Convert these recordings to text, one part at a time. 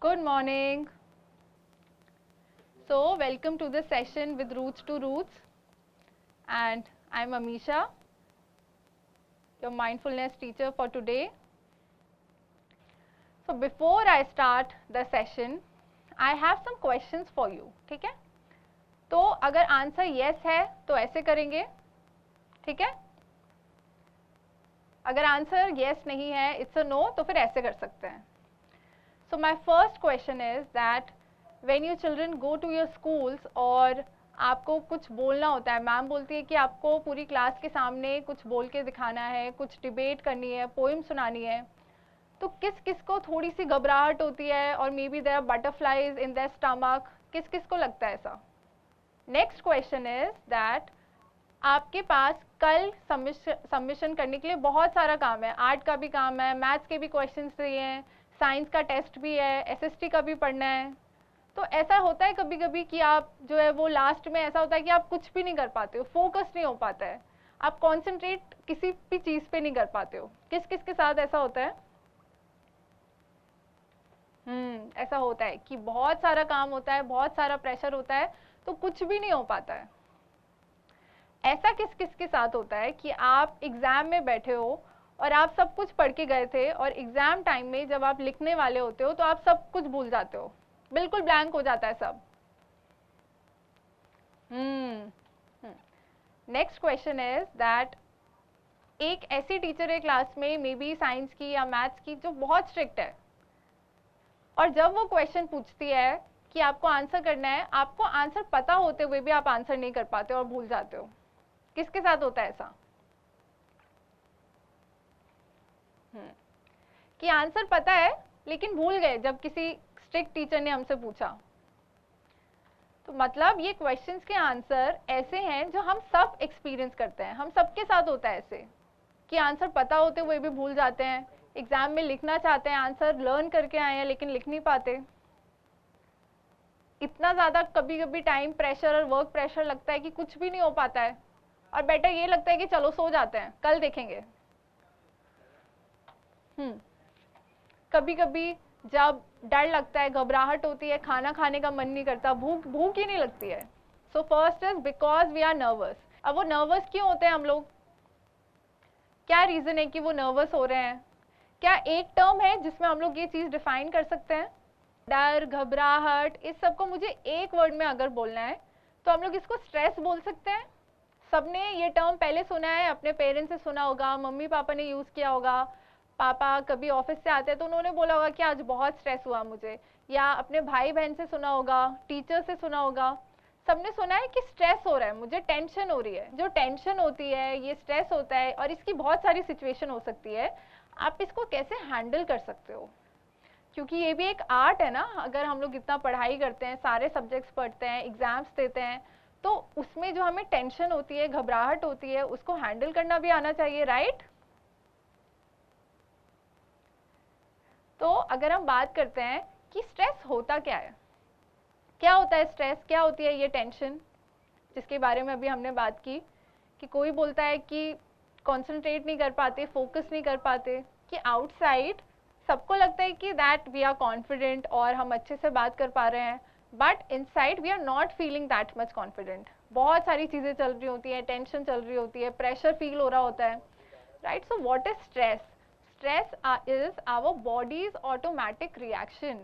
Good morning. So, welcome to the session with Roots to Roots, and I'm Amisha, your mindfulness teacher for today. So, before I start the session, I have some questions for you. ठीक है? तो अगर answer yes है तो ऐसे करेंगे, ठीक है? अगर आंसर yes नहीं है, it's a no, तो फिर ऐसे कर सकते हैं. So my first question is that when you children go to your schools और आपको कुछ बोलना होता है, मैम बोलती है कि आपको पूरी क्लास के सामने कुछ बोल के दिखाना है, कुछ डिबेट करनी है, पोएम सुनानी है, तो किस किस को थोड़ी सी घबराहट होती है और maybe there are butterflies in their stomach, किस किस को लगता है ऐसा? नेक्स्ट क्वेश्चन इज दैट आपके पास कल सबमिशन करने के लिए बहुत सारा काम है, आर्ट का भी काम है, मैथ्स के भी क्वेश्चंस दिए हैं, साइंस का टेस्ट भी है, एसएसटी का भी पढ़ना है. तो ऐसा होता है कभी कभी कि आप जो है वो लास्ट में ऐसा होता है कि आप कुछ भी नहीं कर पाते हो, फोकस नहीं हो पाता है, आप कंसंट्रेट किसी भी चीज पे नहीं कर पाते हो. किस किस के साथ ऐसा होता है? ऐसा होता है कि बहुत सारा काम होता है, बहुत सारा प्रेशर होता है, तो कुछ भी नहीं हो पाता है. ऐसा किस किस के साथ होता है कि आप एग्जाम में बैठे हो और आप सब कुछ पढ़ के गए थे और एग्जाम टाइम में जब आप लिखने वाले होते हो तो आप सब कुछ भूल जाते हो, बिल्कुल ब्लैंक हो जाता है सब. नेक्स्ट क्वेश्चन इज दैट एक ऐसी टीचर है क्लास में, मे बी साइंस की या मैथ्स की, जो बहुत स्ट्रिक्ट है, और जब वो क्वेश्चन पूछती है कि आपको आंसर करना है, आपको आंसर पता होते हुए भी आप आंसर नहीं कर पाते और भूल जाते हो. किसके साथ होता है ऐसा कि आंसर पता है लेकिन भूल गए जब किसी स्ट्रिक्ट टीचर ने हमसे पूछा? तो मतलब ये क्वेश्चंस के आंसर ऐसे हैं जो हम सब एक्सपीरियंस करते हैं, हम सबके साथ होता है ऐसे कि आंसर पता होते हुए भी भूल जाते हैं, एग्जाम में लिखना चाहते हैं, आंसर लर्न करके आए हैं लेकिन लिख नहीं पाते. इतना ज़्यादा कभी कभी टाइम प्रेशर और वर्क प्रेशर लगता है कि कुछ भी नहीं हो पाता है, और बेटर ये लगता है कि चलो सो जाते हैं, कल देखेंगे. कभी कभी जब डर लगता है, घबराहट होती है, खाना खाने का मन नहीं करता, भूख भूख ही नहीं लगती है. So first is because we are nervous. अब वो नर्वस क्यों होते हैं हम लोग? क्या रीजन है कि वो नर्वस हो रहे हैं? क्या एक टर्म है जिसमें हम लोग ये चीज डिफाइन कर सकते हैं? डर, घबराहट, इस सब को मुझे एक वर्ड में अगर बोलना है तो हम लोग इसको स्ट्रेस बोल सकते हैं. सबने ये टर्म पहले सुना है, अपने पेरेंट्स से सुना होगा, मम्मी पापा ने यूज किया होगा. पापा कभी ऑफिस से आते हैं तो उन्होंने बोला होगा कि आज बहुत स्ट्रेस हुआ मुझे, या अपने भाई बहन से सुना होगा, टीचर से सुना होगा. सबने सुना है कि स्ट्रेस हो रहा है, मुझे टेंशन हो रही है. जो टेंशन होती है, ये स्ट्रेस होता है, और इसकी बहुत सारी सिचुएशन हो सकती है. आप इसको कैसे हैंडल कर सकते हो? क्योंकि ये भी एक आर्ट है ना. अगर हम लोग इतना पढ़ाई करते हैं, सारे सब्जेक्ट्स पढ़ते हैं, एग्जाम्स देते हैं, तो उसमें जो हमें टेंशन होती है, घबराहट होती है, उसको हैंडल करना भी आना चाहिए, राइट? तो अगर हम बात करते हैं कि स्ट्रेस होता क्या है, क्या होता है स्ट्रेस, क्या होती है ये टेंशन, जिसके बारे में अभी हमने बात की, कि कोई बोलता है कि कंसंट्रेट नहीं कर पाते, फोकस नहीं कर पाते, कि आउटसाइड सबको लगता है कि दैट वी आर कॉन्फिडेंट और हम अच्छे से बात कर पा रहे हैं, but inside we are not feeling that much confident. बहुत सारी चीज़ें चल रही होती हैं, टेंशन चल रही होती है, प्रेशर फील हो रहा होता है, right? So what is stress? Stress is our body's automatic reaction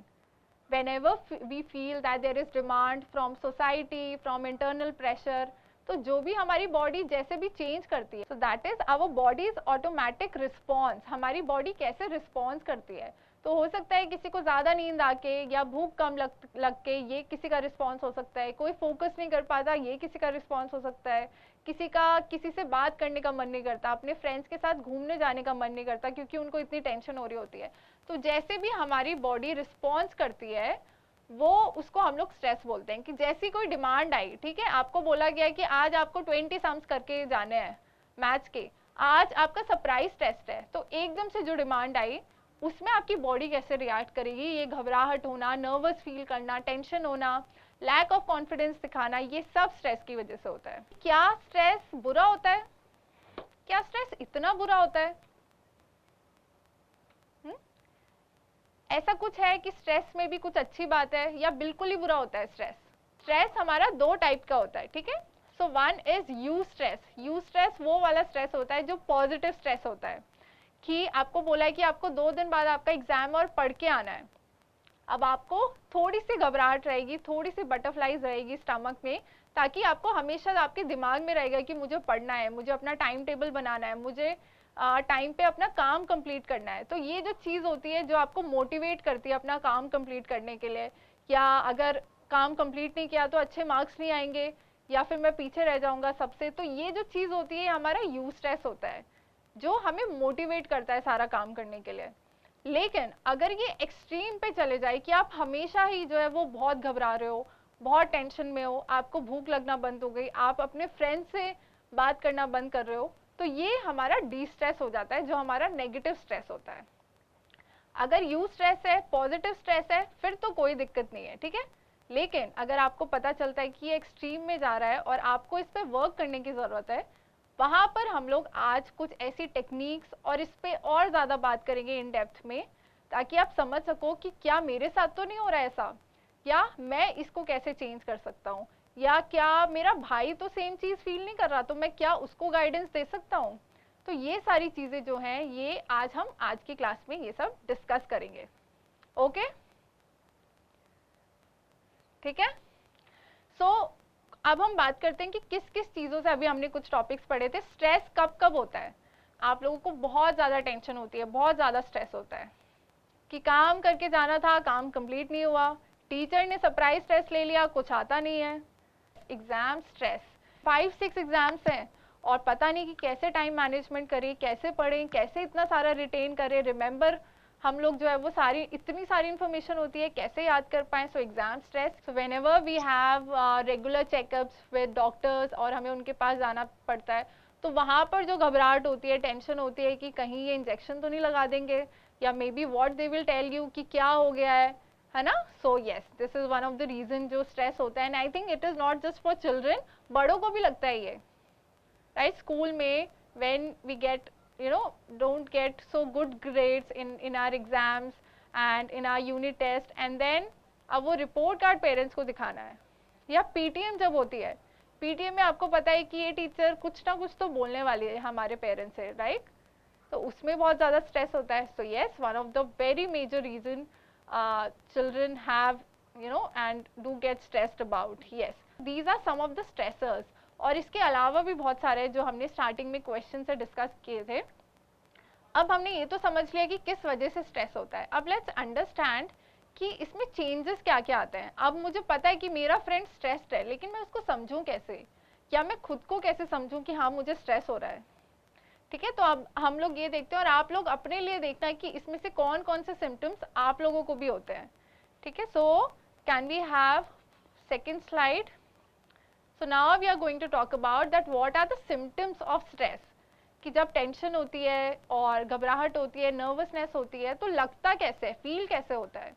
whenever we feel that there is demand from society, from internal pressure. तो जो भी हमारी बॉडी जैसे भी चेंज करती है, so that is our body's automatic response. हमारी body कैसे रिस्पॉन्स करती है? तो हो सकता है किसी को ज़्यादा नींद आके या भूख कम लग के, ये किसी का रिस्पॉन्स हो सकता है. कोई फोकस नहीं कर पाता, ये किसी का रिस्पॉन्स हो सकता है. किसी का किसी से बात करने का मन नहीं करता, अपने फ्रेंड्स के साथ घूमने जाने का मन नहीं करता क्योंकि उनको इतनी टेंशन हो रही होती है. तो जैसे भी हमारी बॉडी रिस्पॉन्स करती है, वो उसको हम लोग स्ट्रेस बोलते हैं. कि जैसी कोई डिमांड आई, ठीक है, आपको बोला गया कि आज आपको 20 सम्स करके जाने हैं मैथ्स के, आज आपका सरप्राइज टेस्ट है, तो एकदम से जो डिमांड आई उसमें आपकी बॉडी कैसे रिएक्ट करेगी? ये घबराहट होना, नर्वस फील करना, टेंशन होना, लैक ऑफ कॉन्फिडेंस दिखाना, ये सब स्ट्रेस की वजह से होता है. क्या स्ट्रेस बुरा होता है? क्या स्ट्रेस इतना बुरा होता है? ऐसा कुछ है कि स्ट्रेस में भी कुछ अच्छी बात है या बिल्कुल ही बुरा होता है स्ट्रेस? स्ट्रेस हमारा दो टाइप का होता है, ठीक है। So one is you stress. You stress वो वाला स्ट्रेस होता है जो पॉजिटिव स्ट्रेस होता है, कि आपको बोला है कि आपको 2 दिन बाद आपका एग्जाम और पढ़ के आना है। अब आपको थोड़ी सी घबराहट रहेगी, थोड़ी सी बटरफ्लाइज रहेगी स्टमक में, ताकि आपको हमेशा आपके दिमाग में रहेगा कि मुझे पढ़ना है, मुझे अपना टाइम टेबल बनाना है, मुझे टाइम पे अपना काम कंप्लीट करना है। तो ये जो चीज़ होती है जो आपको मोटिवेट करती है अपना काम कंप्लीट करने के लिए, या अगर काम कंप्लीट नहीं किया तो अच्छे मार्क्स नहीं आएंगे, या फिर मैं पीछे रह जाऊंगा सबसे, तो ये जो चीज़ होती है हमारा यू स्ट्रेस होता है, जो हमें मोटिवेट करता है सारा काम करने के लिए। लेकिन अगर ये एक्सट्रीम पे चले जाए कि आप हमेशा ही जो है वो बहुत घबरा रहे हो, बहुत टेंशन में हो, आपको भूख लगना बंद हो गई, आप अपने फ्रेंड से बात करना बंद कर रहे हो, तो ये हमारा डी स्ट्रेस हो जाता है, जो हमारा नेगेटिव स्ट्रेस होता है। अगर यू स्ट्रेस है, पॉजिटिव स्ट्रेस है, फिर तो कोई दिक्कत नहीं है, ठीक है। लेकिन अगर आपको पता चलता है कि ये एक्सट्रीम में जा रहा है और आपको इस पर वर्क करने की ज़रूरत है, वहाँ पर हम लोग आज कुछ ऐसी टेक्निक्स और इस पे और ज़्यादा बात करेंगे इन डेप्थ में, ताकि आप समझ सको कि क्या मेरे साथ तो नहीं हो रहा है ऐसा, या मैं इसको कैसे चेंज कर सकता हूँ, या क्या मेरा भाई तो सेम चीज़ फील नहीं कर रहा तो मैं क्या उसको गाइडेंस दे सकता हूँ। तो ये सारी चीज़ें जो हैं ये आज हम आज की क्लास में ये सब डिस्कस करेंगे। ओके, ठीक है। सो अब हम बात करते हैं कि किस किस चीज़ों से, अभी हमने कुछ टॉपिक्स पढ़े थे, स्ट्रेस कब कब होता है। आप लोगों को बहुत ज़्यादा टेंशन होती है, बहुत ज़्यादा स्ट्रेस होता है कि काम करके जाना था, काम कंप्लीट नहीं हुआ, टीचर ने सरप्राइज टेस्ट ले लिया, कुछ आता नहीं है। एग्ज़ाम स्ट्रेस, 5-6 एग्ज़ाम्स हैं और पता नहीं कि कैसे टाइम मैनेजमेंट करें, कैसे पढ़ें, कैसे इतना सारा रिटेन करें, रिमेंबर हम लोग जो है वो सारी इतनी सारी इन्फॉर्मेशन होती है, कैसे याद कर पाएँ। So exam stress. So whenever we have regular checkups with doctors और हमें उनके पास जाना पड़ता है, तो वहाँ पर जो घबराहट होती है, टेंशन होती है कि कहीं ये इंजेक्शन तो नहीं लगा देंगे, या maybe what they will tell you कि क्या हो गया है ना। So yes, this is one of the reason जो स्ट्रेस होता है। And I think it is not just for children, बड़ों को भी लगता है ये, राइट। स्कूल में when we get don't get so good grades in our exams and in our unit test, and then अब वो रिपोर्ट कार्ड पेरेंट्स को दिखाना है, या पीटीएम जब होती है, पीटीएम में आपको पता है कि ये टीचर कुछ ना कुछ तो बोलने वाली है हमारे पेरेंट्स से, राइट। तो उसमें बहुत ज़्यादा स्ट्रेस होता है। So yes, one of the very major reason children have and do get stressed about. Yes, these are some of the stressors. और इसके अलावा भी बहुत सारे जो हमने स्टार्टिंग में क्वेश्चन से डिस्कस किए थे। अब हमने ये तो समझ लिया कि किस वजह से स्ट्रेस होता है। अब लेट्स अंडरस्टैंड कि इसमें चेंजेस क्या क्या आते हैं। अब मुझे पता है कि मेरा फ्रेंड स्ट्रेस्ड है, लेकिन मैं उसको समझूं कैसे, या मैं खुद को कैसे समझूं कि हाँ मुझे स्ट्रेस हो रहा है, ठीक है। तो अब हम लोग ये देखते हैं और आप लोग अपने लिए देखना है कि इसमें से कौन कौन से सिम्टम्स आप लोगों को भी होते हैं, ठीक है। So can we have second slide. So now we are going to talk about that what are the symptoms of stress, कि जब टेंशन होती है और घबराहट होती है, नर्वसनेस होती है, तो लगता कैसे है, फील कैसे होता है।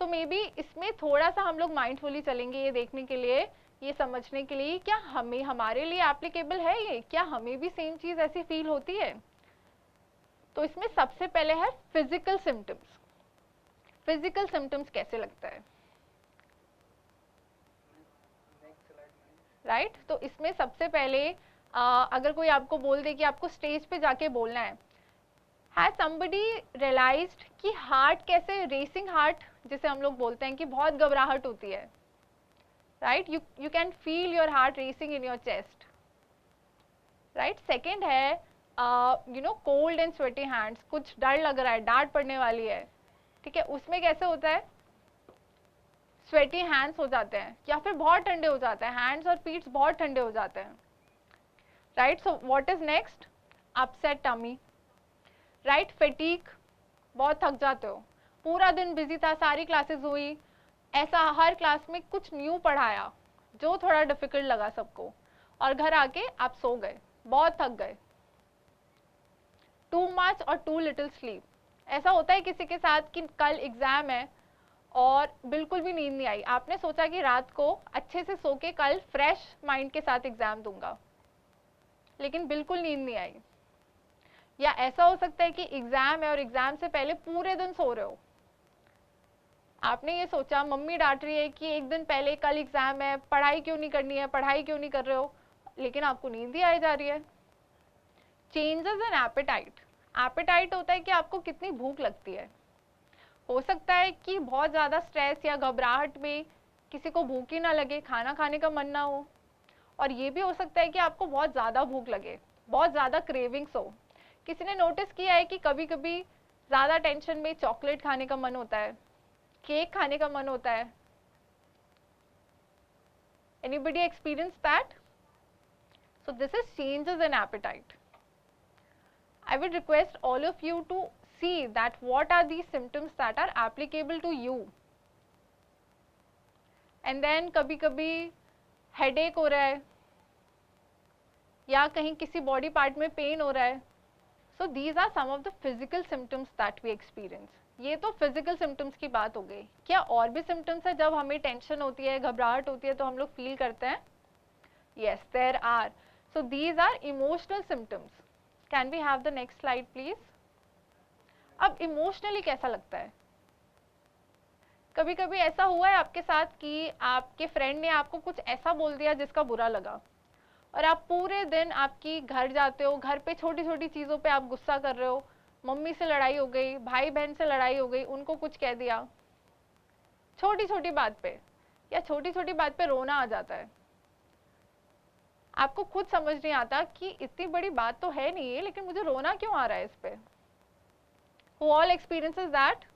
सो मे बी इसमें थोड़ा सा हम लोग माइंडफुली चलेंगे ये देखने के लिए, ये समझने के लिए क्या हमें हमारे लिए एप्लीकेबल है ये, क्या हमें भी सेम चीज़ ऐसी फील होती है। तो इसमें सबसे पहले है फिजिकल सिम्टम्स। फिजिकल सिम्टम्स कैसे लगता है, राइट। तो इसमें सबसे पहले अगर कोई आपको बोल दे कि आपको स्टेज पे जाके बोलना है, हैज समबडी रियलाइज्ड कि हार्ट कैसे, रेसिंग हार्ट जिसे हम लोग बोलते हैं कि बहुत घबराहट होती है, right. You can feel your heart racing in your chest, right. Second है कोल्ड एंड स्वेटी हैंड्स, कुछ डर लग रहा है, डांट पड़ने वाली है, ठीक है। उसमें कैसे होता है, स्वेटी हैंड्स हो जाते हैं, या फिर बहुत ठंडे हो जाते हैं, हैंड्स और फीट्स बहुत ठंडे हो जाते हैं, right. So what is next, upset tummy, right. Fatigue, बहुत थक जाते हो, पूरा दिन बिजी था, सारी क्लासेस हुई, ऐसा हर क्लास में कुछ न्यू पढ़ाया जो थोड़ा डिफिकल्ट लगा सबको, और घर आके आप सो गए, बहुत थक गए। टू मच और टू लिटिल स्लीप, ऐसा होता है किसी के साथ कि कल एग्जाम है और बिल्कुल भी नींद नहीं आई, आपने सोचा कि रात को अच्छे से सो के कल फ्रेश माइंड के साथ एग्जाम दूंगा, लेकिन बिल्कुल नींद नहीं आई। या ऐसा हो सकता है कि एग्जाम है और एग्जाम से पहले पूरे दिन सो रहे हो, आपने ये सोचा, मम्मी डांट रही है कि एक दिन पहले कल एग्जाम है, पढ़ाई क्यों नहीं करनी है, पढ़ाई क्यों नहीं कर रहे हो, लेकिन आपको नींद ही आई जा रही है। चेंजेस इन एपेटाइट, एपेटाइट होता है कि आपको कितनी भूख लगती है। हो सकता है कि बहुत ज़्यादा स्ट्रेस या घबराहट में किसी को भूख ही ना लगे, खाना खाने का मन ना हो, और ये भी हो सकता है कि आपको बहुत ज़्यादा भूख लगे, बहुत ज़्यादा क्रेविंग्स हो। किसी ने नोटिस किया है कि कभी कभी ज़्यादा टेंशन में चॉकलेट खाने का मन होता है, केक खाने का मन होता है? Anybody experience that? So this is changes in appetite. I would request all of you to see that what are these symptoms that are applicable to you. And then कभी कभी headache हो रहा है या कहीं किसी बॉडी पार्ट में pen हो रहा है. So these are some of the physical symptoms that we experience. ये तो फिजिकल सिम्टम्स की बात हो गई. क्या और भी सिम्टम्स है जब हमें टेंशन होती है, घबराहट होती है तो हम लोग फील करते हैं? Yes, there are. So these are emotional symptoms. Can we have the next slide please? अब इमोशनली कैसा लगता है? कभी कभी ऐसा हुआ है आपके साथ कि आपके फ्रेंड ने आपको कुछ ऐसा बोल दिया जिसका बुरा लगा, और आप पूरे दिन आपकी घर जाते हो, घर पे छोटी छोटी चीज़ों पे आप गुस्सा कर रहे हो, मम्मी से लड़ाई हो गई, भाई बहन से लड़ाई हो गई, उनको कुछ कह दिया छोटी छोटी बात पे, या छोटी छोटी बात पे रोना आ जाता है. आपको खुद समझ नहीं आता कि इतनी बड़ी बात तो है नहीं है, लेकिन मुझे रोना क्यों आ रहा है इस पे. Who all experiences that?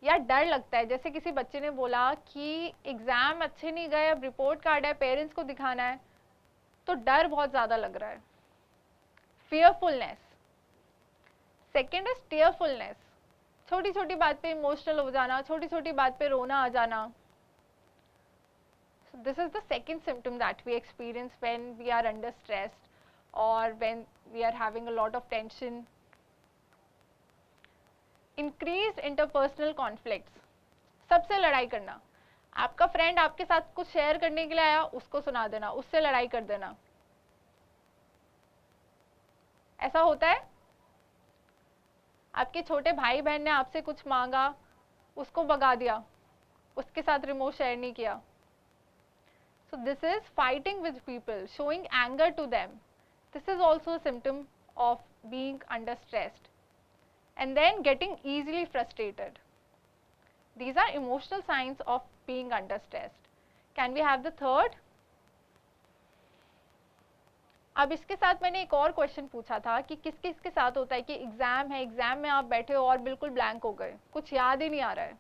या डर लगता है, जैसे किसी बच्चे ने बोला कि एग्जाम अच्छे नहीं गए, अब रिपोर्ट कार्ड है, पेरेंट्स को दिखाना है, तो डर बहुत ज्यादा लग रहा है. fearfulness. Second is tearfulness. छोटी छोटी बात पे इमोशनल हो जाना, छोटी छोटी बात पे रोना आ जाना. So this is the second symptom that we experience when we are under stress or when we are having a lot of tension. Increased interpersonal conflicts. सबसे लड़ाई करना. आपका फ्रेंड आपके साथ कुछ शेयर करने के लिए आया, उसको सुना देना, उससे लड़ाई कर देना. ऐसा होता है? आपके छोटे भाई बहन ने आपसे कुछ मांगा, उसको भगा दिया, उसके साथ रिमोट शेयर नहीं किया. So this is fighting with people, showing anger to them. This is also a symptom of being under stressed. And then getting easily frustrated. These are emotional signs of being under stressed. Can we have the third? अब इसके साथ मैंने एक और question पूछा था कि किस किस के साथ होता है कि एग्जाम है, एग्जाम में आप बैठे हो और बिल्कुल ब्लैंक हो गए, कुछ याद ही नहीं आ रहा है,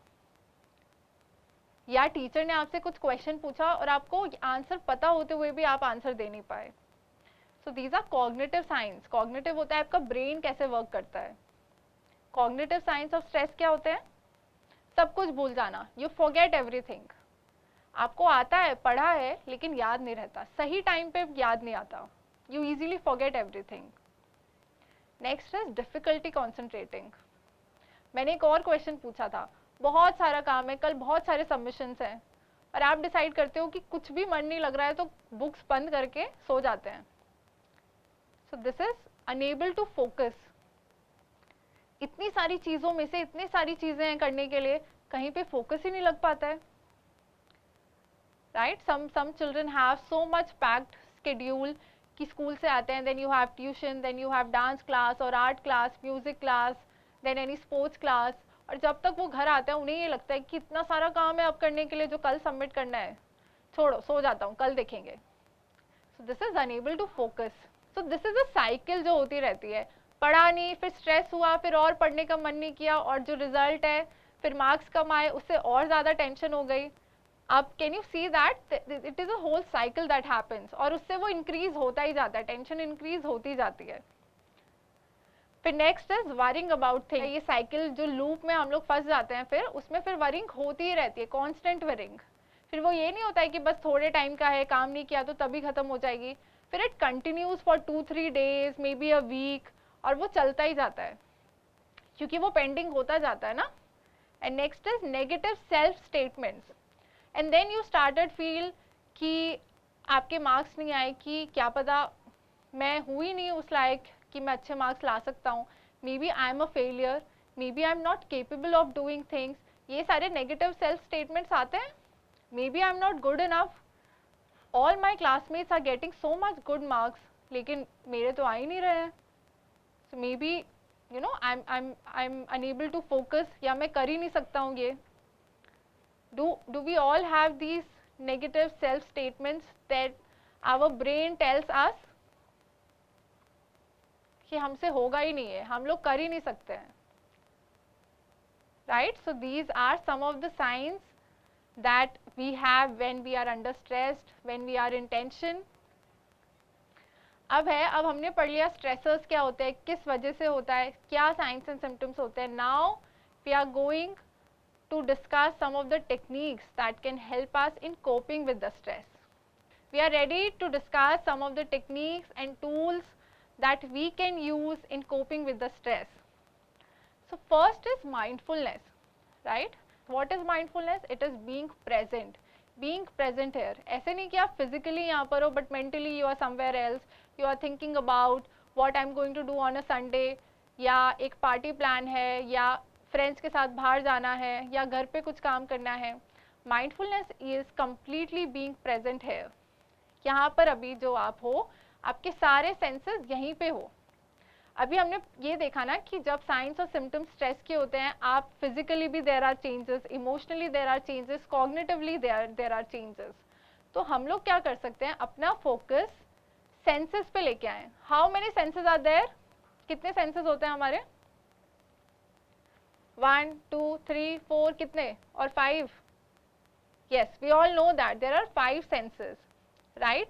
या टीचर ने आपसे कुछ क्वेश्चन पूछा और आपको आंसर पता होते हुए भी आप आंसर दे नहीं पाए. So these are cognitive science. Cognitive होता है आपका ब्रेन कैसे वर्क करता है. कॉग्निटिव साइंस ऑफ स्ट्रेस क्या होते हैं? सब कुछ भूल जाना, यू फॉरगेट एवरीथिंग. आपको आता है, पढ़ा है, लेकिन याद नहीं रहता, सही टाइम पे याद नहीं आता, you easily forget everything. Next is difficulty concentrating. मैंने एक और क्वेश्चन पूछा था, बहुत सारा काम है, कल बहुत सारे सबमिशंस हैं, और आप डिसाइड करते हो कि कुछ भी मन नहीं लग रहा है तो बुक्स बंद करके सो जाते हैं. So this is unable to focus. इतनी सारी चीज़ों में से इतनी सारी चीज़ें हैं करने के लिए, कहीं पे फोकस ही नहीं लग पाता है. Right? Some children have so much packed schedule कि स्कूल से आते हैं, then you have tuition, then you have dance class और art class, music class, then any sports class, और जब तक वो घर आते हैं उन्हें ये लगता है कि इतना सारा काम है अब करने के लिए जो कल सबमिट करना है, छोड़ो सो जाता हूँ, कल देखेंगे. So this is unable to focus. So this is a cycle जो होती रहती है, पढ़ा नहीं, फिर स्ट्रेस हुआ, फिर और पढ़ने का मन नहीं किया, और जो रिजल्ट है फिर मार्क्स कम आए, उससे और ज़्यादा टेंशन हो गई. अब can you see that it is a whole cycle that happens, और उससे वो इंक्रीज होता ही जाता है, टेंशन इंक्रीज होती जाती है. फिर next is worrying about things. ये साइकिल जो लूप में हम लोग फंस जाते हैं, फिर उसमें फिर वरिंग होती ही रहती है, कॉन्स्टेंट वरिंग. फिर वो ये नहीं होता है कि बस थोड़े टाइम का है, काम नहीं किया तो तभी खत्म हो जाएगी. फिर it continues for 2-3 days, maybe a week, और वो चलता ही जाता है क्योंकि वो पेंडिंग होता जाता है ना. And next is negative self statements. And then you started feel कि आपके मार्क्स नहीं आए, कि क्या पता मैं हूँ ही नहीं उस लायक कि मैं अच्छे मार्क्स ला सकता हूँ, maybe I am a failure, maybe I am not capable of doing things, ये सारे नेगेटिव सेल्फ स्टेटमेंट्स आते हैं. Maybe I am not good enough, all my classmates are getting so much good marks, लेकिन मेरे तो आ ही नहीं रहे हैं. So maybe you know I am unable to focus, या मैं कर ही नहीं सकता हूँ ये. Do we all have these negative self statements that our brain tells us कि हमसे होगा ही नहीं है, हम लोग कर ही नहीं सकते हैं, right? So these are some of the signs that we have when we are under stressed, when we are in tension. अब हमने पढ़ लिया stressors क्या होते हैं, किस वजह से होता है, क्या signs and symptoms होते हैं. Now we are going to discuss some of the techniques that can help us in coping with the stress. We are ready to discuss some of the techniques and tools that we can use in coping with the stress. So first is mindfulness, right? What is mindfulness? It is being present. Being present here. ऐसे नहीं कि आप physically यहाँ पर हो but mentally you are somewhere else. You are thinking about what I'm going to do on a Sunday, या एक party plan है, या फ्रेंड्स के साथ बाहर जाना है, या घर पे कुछ काम करना है. Mindfulness is completely being present है. यहाँ पर अभी जो आप हो, आपके सारे सेंसेस यहीं पे हो. अभी हमने ये देखा ना कि जब साइंस और सिम्टम्स स्ट्रेस के होते हैं, आप फिजिकली भी there are changes, emotionally there are changes, cognitively there are changes. तो हम लोग क्या कर सकते हैं, अपना फोकस सेंसेस पे लेके आए. How many senses are there, कितने सेंसेस होते हैं हमारे? 1 2 3 4 कितने, और 5. yes, we all know that there are 5 senses, right?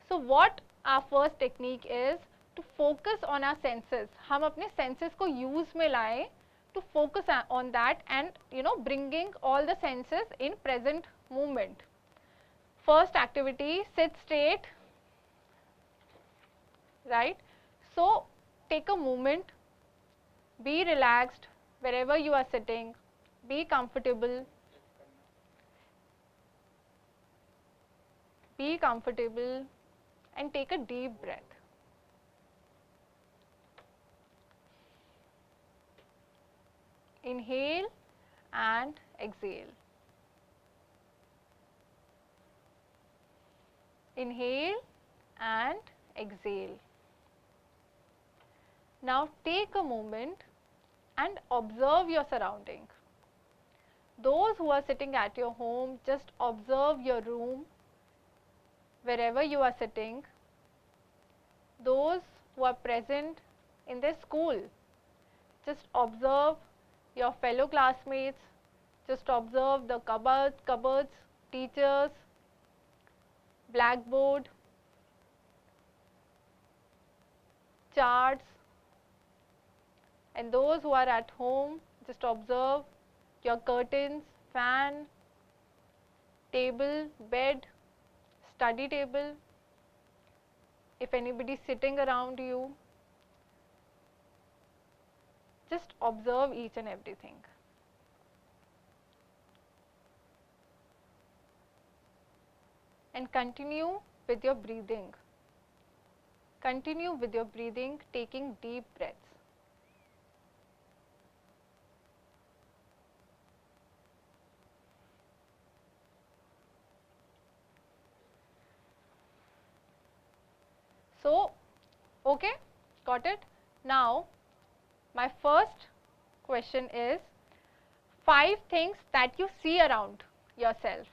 So what our first technique is to focus on our senses. हम अपने senses को use में लाएं to focus on that and you know bringing all the senses in present moment. First activity, sit straight, right? So take a moment, be relaxed wherever you are sitting, be comfortable, and take a deep breath. Inhale and exhale. Inhale and exhale. Now take a moment and observe your surrounding. Those who are sitting at your home, just observe your room, wherever you are sitting. Those who are present in their school, just observe your fellow classmates, just observe the cupboards, teachers, blackboard, charts, and those who are at home, just observe your curtains, fan, table, bed, study table, if anybody is sitting around you. Just observe each and everything. And continue with your breathing. Continue with your breathing, taking deep breaths. So, okay, got it? Now, my first question is 5 things that you see around yourself.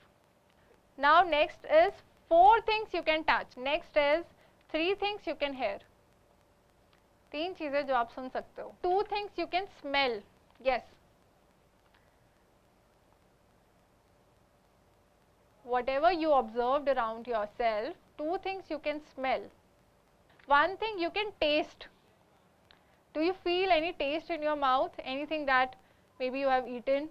Now, next is 4 things you can touch. Next is 3 things you can hear. 3 चीजें जो आप सुन सकते हो. 2 things you can smell. Yes. Whatever you observed around yourself, 2 things you can smell. 1 thing you can taste. Do you feel any taste in your mouth? Anything that maybe you have eaten?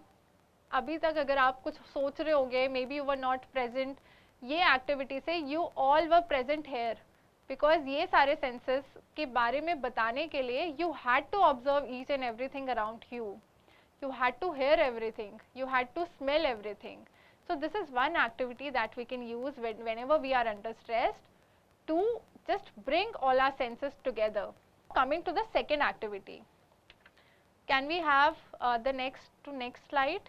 अभी तक अगर आप कुछ सोच रहे होंगे, maybe you were not present, ये activity से you all were present here, because ये सारे senses के बारे में बताने के लिए you had to observe each and everything around you. You had to hear everything. You had to smell everything. So this is one activity that we can use whenever we are under stress to just bring all our senses together. Coming to the second activity. Can we have the next slide?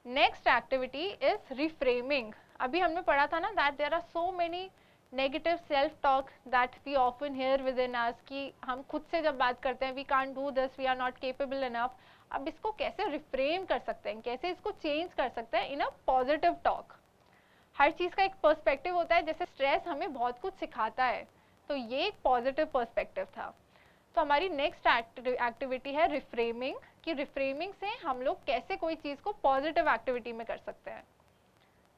Next activity is reframing. अभी हमने पढ़ा था ना that there are so many negative self talk that we often hear within us कि हम खुद से जब बात करते हैं we can't do this, we are not capable enough. अब इसको कैसे reframe कर सकते हैं, कैसे इसको change कर सकते हैं in a positive talk. हर चीज़ का एक पर्सपेक्टिव होता है, जैसे स्ट्रेस हमें बहुत कुछ सिखाता है, तो ये एक पॉजिटिव पर्सपेक्टिव था. तो हमारी नेक्स्ट एक्टिविटी है रिफ्रेमिंग, कि रिफ्रेमिंग से हम लोग कैसे कोई चीज़ को पॉजिटिव एक्टिविटी में कर सकते हैं,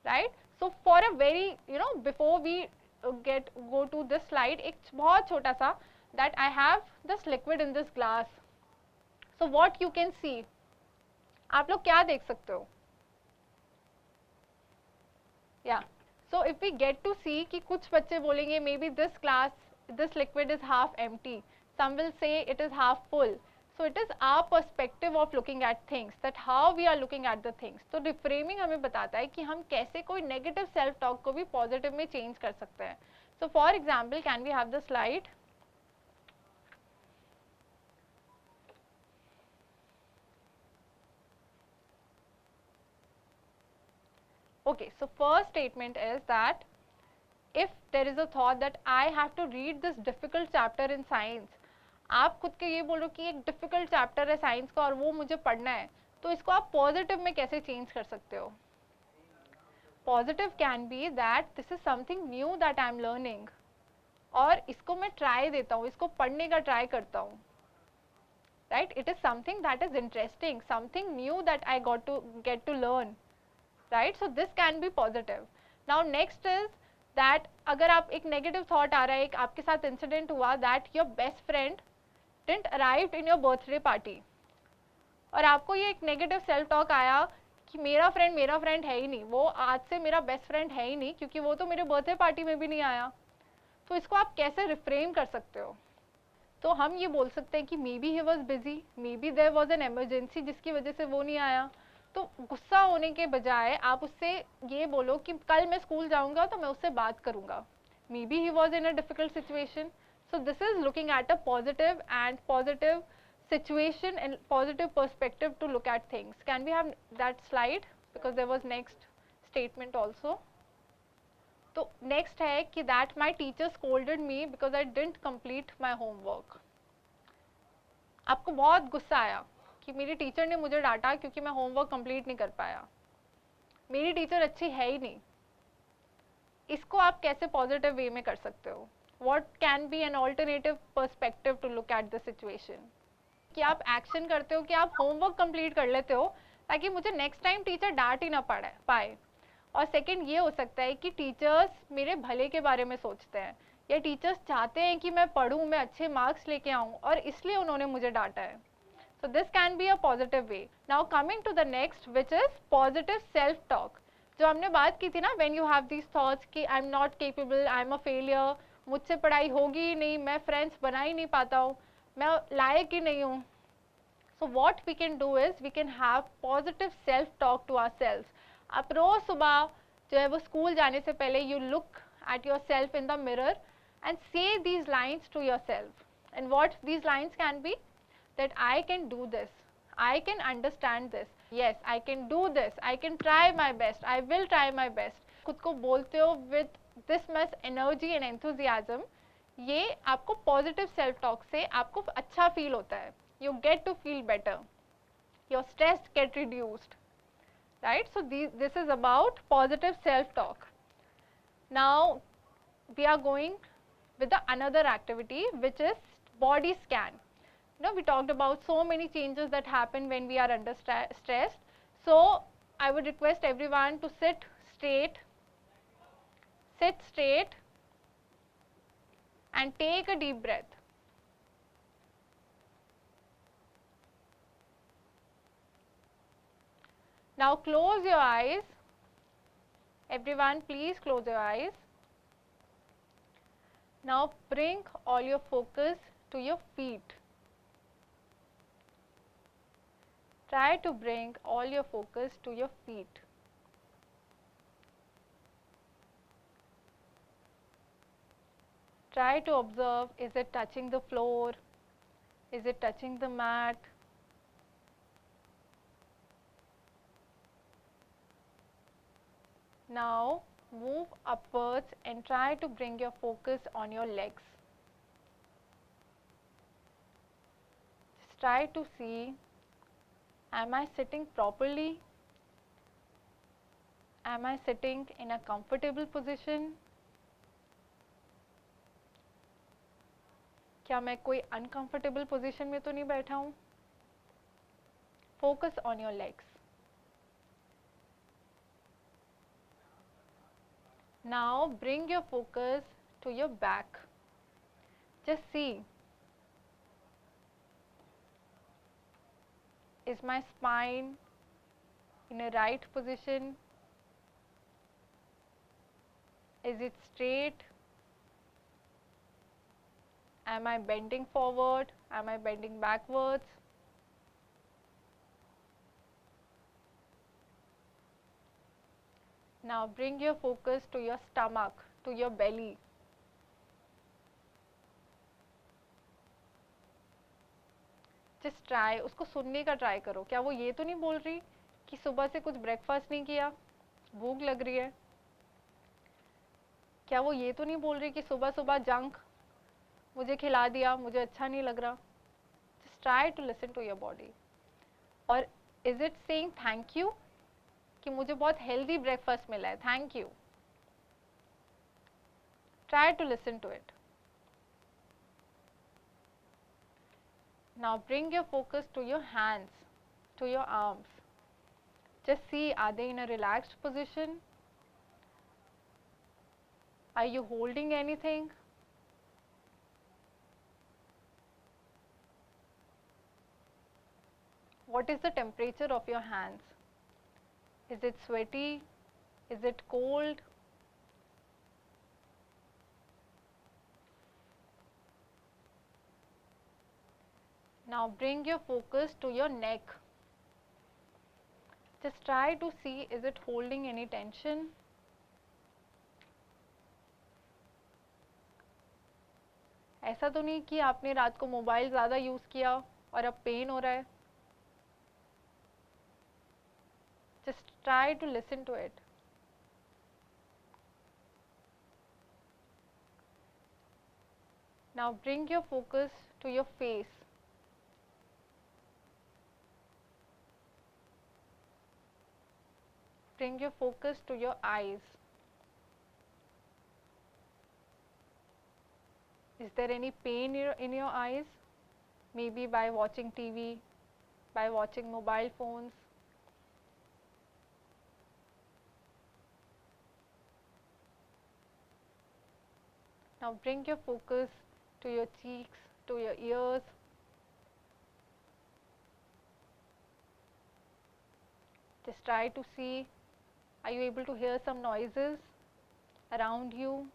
right. So for a very before we go to this slide, एक बहुत छोटा सा that I have this liquid in this glass. So what you can see, आप लोग क्या देख सकते हो? या so if we get to see कि कुछ बच्चे बोलेंगे maybe this glass, this liquid is half empty, some will say it is half full. So it is our perspective of looking at things, that how we are looking at the things. तो reframing हमें बताता है कि हम कैसे कोई negative self talk को भी positive में change कर सकते हैं. So for example, can we have the slide? Okay, so first statement is that if there is a thought that I have to read this difficult chapter in science, आप खुद के ये बोलो कि एक डिफिकल्ट चैप्टर है science का और वो मुझे पढ़ना है, तो इसको आप पॉजिटिव में कैसे चेंज कर सकते हो? Positive can be that this is something new that I am learning, और इसको मैं ट्राई देता हूँ, इसको पढ़ने का ट्राई करता हूँ, right. It is something that is interesting, something new that I got to get to learn, right. So this can be positive. Now next is that अगर आप एक नेगेटिव थॉट आ रहा है, एक आपके साथ इंसिडेंट हुआ that your best friend didn't arrived in your birthday party, और आपको ये एक नेगेटिव सेल्फ टॉक आया कि मेरा फ्रेंड है ही नहीं, वो आज से मेरा बेस्ट फ्रेंड है ही नहीं, क्योंकि वो तो मेरे बर्थडे पार्टी में भी नहीं आया. तो इसको आप कैसे रिफ्रेम कर सकते हो? तो हम ये बोल सकते हैं कि maybe he was busy, maybe there was an emergency जिसकी वजह से वो नहीं आया. तो गुस्सा होने के बजाय आप उससे ये बोलो कि कल मैं स्कूल जाऊंगा तो मैं उससे बात करूंगा, may be he was in a difficult situation. So this is looking at a positive and positive situation and positive perspective to look at things. Can we have that slide? Because there was next statement also. So next है कि that my teacher scolded me because I didn't complete my homework. आपको बहुत गुस्सा आया कि मेरी teacher ने मुझे डांटा क्योंकि मैं होमवर्क कंप्लीट नहीं कर पाया. मेरी टीचर अच्छी है ही नहीं. इसको आप कैसे पॉजिटिव वे में कर सकते हो? What can be an alternative perspective to look at the situation? कि आप एक्शन करते हो कि आप होमवर्क कंप्लीट कर लेते हो ताकि मुझे नेक्स्ट टाइम टीचर डांट ही ना पाए. और सेकंड ये हो सकता है कि टीचर्स मेरे भले के बारे में सोचते हैं, या टीचर्स चाहते हैं कि मैं पढ़ूं, मैं अच्छे मार्क्स लेके आऊं, और इसलिए उन्होंने मुझे डांटा है. So this can be a positive way. Now coming to the next which is positive self talk. जो हमने बात की थी ना, when you have these thoughts कि I am not capable, I am a failure, मुझसे पढ़ाई होगी ही नहीं, मैं फ्रेंड्स बना ही नहीं पाता हूँ, मैं लायक ही नहीं हूँ. So what we can do is we can have positive self talk to ourselves. आप रोज सुबह जो है वो स्कूल जाने से पहले you look at yourself in the mirror and say these lines to yourself. And what these lines can be that I can do this, I can understand this, yes I can do this, I can try my best, I will try my best. खुद को बोलते हो with this much energy and enthusiasm, ये आपको positive self talk से आपको अच्छा feel होता है. You get to feel better, your stress get reduced, right? So this is about positive self talk. Now we are going with the another activity which is body scan. We talked about so many changes that happen when we are under stress. So I would request everyone to sit straight and take a deep breath. Now close your eyes. Everyone please close your eyes. Now bring all your focus to your feet. Try to bring all your focus to your feet. Try to observe, is it touching the floor? Is it touching the mat? Now move upwards and try to bring your focus on your legs. Just try to see, am I sitting properly? Am I sitting in a comfortable position? क्या मैं कोई uncomfortable position में तो नहीं बैठा हूँ? Focus on your legs. Now bring your focus to your back. Just see, is my spine in a right position? Is it straight? Am I bending forward? Am I bending backwards? Now bring your focus to your stomach, to your belly. Just try, उसको सुनने का try करो. क्या वो ये तो नहीं बोल रही कि सुबह से कुछ ब्रेकफास्ट नहीं किया, भूख लग रही है? क्या वो ये तो नहीं बोल रही कि सुबह सुबह जंक मुझे खिला दिया, मुझे अच्छा नहीं लग रहा? Just try to listen to your body. और is it saying thank you कि मुझे बहुत हेल्दी ब्रेकफास्ट मिला है, thank you? Try to listen to it. Now bring your focus to your hands, to your arms. Just see, are they in a relaxed position? Are you holding anything? What is the temperature of your hands? Is it sweaty? Is it cold? Now bring your focus to your neck. Just try to see, is it holding any tension? ऐसा तो नहीं कि आपने रात को mobile ज़्यादा use किया और अब पेन हो रहा है? Just try to listen to it. Now bring your focus to your face. Bring your focus to your eyes. Is there any pain in your eyes? Maybe by watching TV, by watching mobile phones. Now bring your focus to your cheeks, to your ears. Just try to see, are you able to hear some noises around you?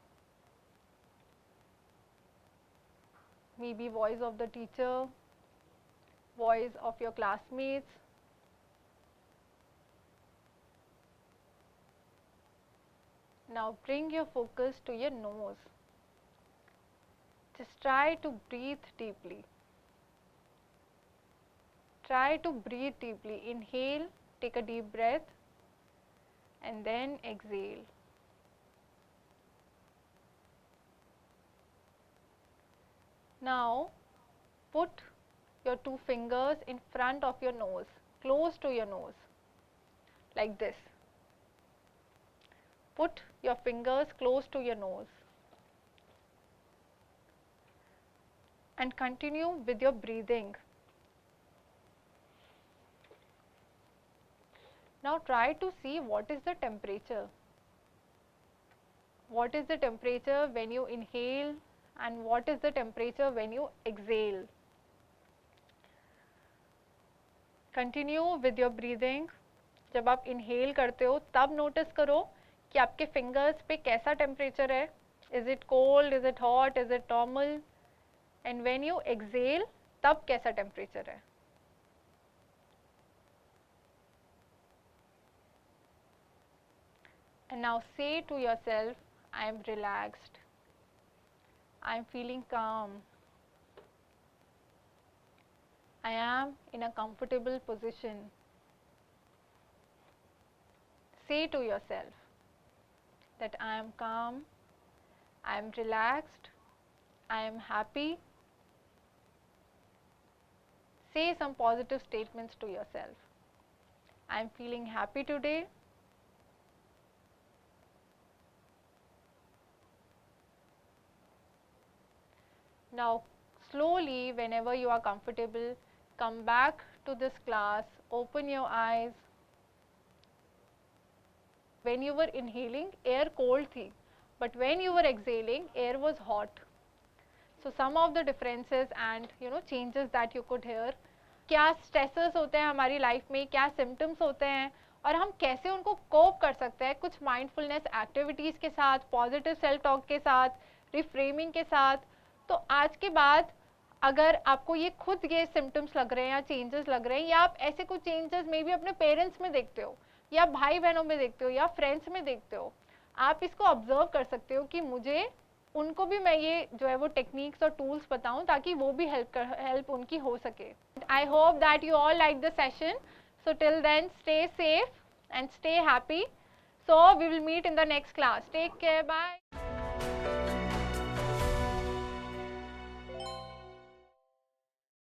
Maybe voice of the teacher, voice of your classmates. Now bring your focus to your nose. Just try to breathe deeply. Try to breathe deeply. Inhale, take a deep breath, and then exhale. Now put your two fingers in front of your nose, close to your nose, like this. Put your fingers close to your nose and continue with your breathing. Now try to see what is the temperature. What is the temperature when you inhale and what is the temperature when you exhale? Continue with your breathing. जब आप inhale करते हो तब notice करो कि आपके fingers पे कैसा temperature है. Is it cold? Is it hot? Is it normal? And when you exhale तब कैसा temperature है. And now say to yourself, I am relaxed. I am feeling calm. I am in a comfortable position. Say to yourself that I am calm, I am relaxed, I am happy. Say some positive statements to yourself. I am feeling happy today. Now, slowly, whenever you are comfortable, come back to this class, open your eyes. When you were inhaling, air cold थी, but when you were exhaling, air was hot. So some of the differences and changes that you could hear. क्या stresses होते हैं हमारी life में, क्या symptoms होते हैं और हम कैसे उनको कोप कर सकते हैं कुछ माइंडफुलनेस एक्टिविटीज़ के साथ, पॉजिटिव सेल्फ टॉक के साथ, रिफ्रेमिंग के साथ. तो आज के बाद अगर आपको ये खुद ये सिम्टम्स लग रहे हैं या चेंजेस लग रहे हैं या आप ऐसे कुछ चेंजेस मे बी अपने पेरेंट्स में देखते हो या भाई बहनों में देखते हो या फ्रेंड्स में देखते हो, आप इसको ऑब्जर्व कर सकते हो कि मुझे उनको भी मैं ये जो है वो टेक्निक्स और टूल्स बताऊं ताकि वो भी हेल्प उनकी हो सके. I hope that you all like the session. So till then stay safe and stay happy. So we will meet in the next class. Take care. Bye.